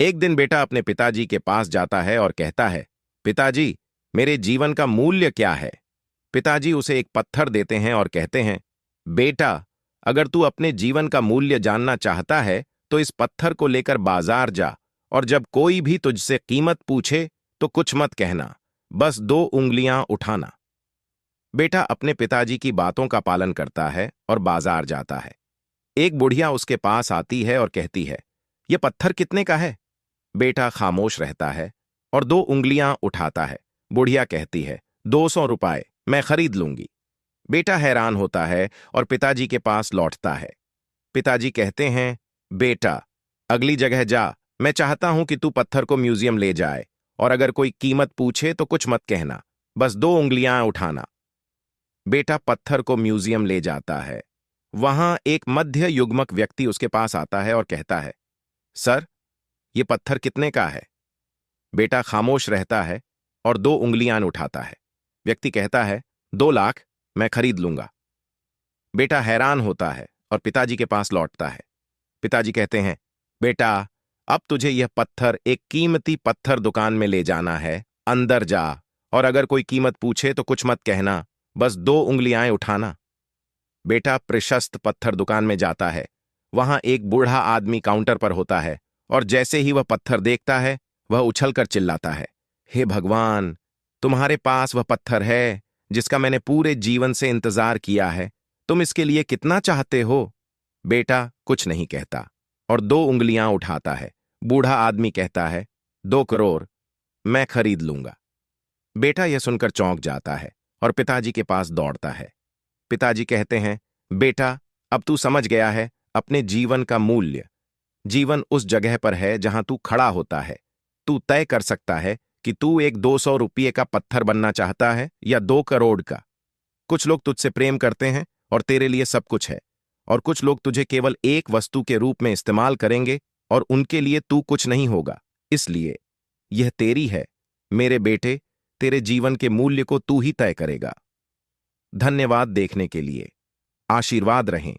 एक दिन बेटा अपने पिताजी के पास जाता है और कहता है, पिताजी, मेरे जीवन का मूल्य क्या है? पिताजी उसे एक पत्थर देते हैं और कहते हैं, बेटा, अगर तू अपने जीवन का मूल्य जानना चाहता है तो इस पत्थर को लेकर बाजार जा, और जब कोई भी तुझसे कीमत पूछे तो कुछ मत कहना, बस 2 उंगलियां उठाना। बेटा अपने पिताजी की बातों का पालन करता है और बाजार जाता है। एक बुढ़िया उसके पास आती है और कहती है, यह पत्थर कितने का है? बेटा खामोश रहता है और 2 उंगलियां उठाता है। बुढ़िया कहती है, 200 रुपए, मैं खरीद लूंगी। बेटा हैरान होता है और पिताजी के पास लौटता है। पिताजी कहते हैं, बेटा, अगली जगह जा, मैं चाहता हूं कि तू पत्थर को म्यूजियम ले जाए, और अगर कोई कीमत पूछे तो कुछ मत कहना, बस 2 उंगलियां उठाना। बेटा पत्थर को म्यूजियम ले जाता है। वहां एक मध्य युग्मक व्यक्ति उसके पास आता है और कहता है, सर, ये पत्थर कितने का है? बेटा खामोश रहता है और 2 उंगलियां उठाता है। व्यक्ति कहता है, 2 लाख, मैं खरीद लूंगा। बेटा हैरान होता है और पिताजी के पास लौटता है। पिताजी कहते हैं, बेटा, अब तुझे यह पत्थर एक कीमती पत्थर दुकान में ले जाना है, अंदर जा, और अगर कोई कीमत पूछे तो कुछ मत कहना, बस 2 उंगलियां उठाना। बेटा प्रशस्त पत्थर दुकान में जाता है। वहां एक बूढ़ा आदमी काउंटर पर होता है, और जैसे ही वह पत्थर देखता है वह उछलकर चिल्लाता है, हे भगवान, तुम्हारे पास वह पत्थर है जिसका मैंने पूरे जीवन से इंतजार किया है। तुम इसके लिए कितना चाहते हो? बेटा कुछ नहीं कहता और 2 उंगलियां उठाता है। बूढ़ा आदमी कहता है, 2 करोड़, मैं खरीद लूंगा। बेटा यह सुनकर चौंक जाता है और पिताजी के पास दौड़ता है। पिताजी कहते हैं, बेटा, अब तू समझ गया है अपने जीवन का मूल्य। जीवन उस जगह पर है जहां तू खड़ा होता है। तू तय कर सकता है कि तू एक 200 रुपये का पत्थर बनना चाहता है या 2 करोड़ का। कुछ लोग तुझसे प्रेम करते हैं और तेरे लिए सब कुछ है, और कुछ लोग तुझे केवल एक वस्तु के रूप में इस्तेमाल करेंगे और उनके लिए तू कुछ नहीं होगा। इसलिए यह तेरी है, मेरे बेटे, तेरे जीवन के मूल्य को तू ही तय करेगा। धन्यवाद देखने के लिए। आशीर्वाद रहें।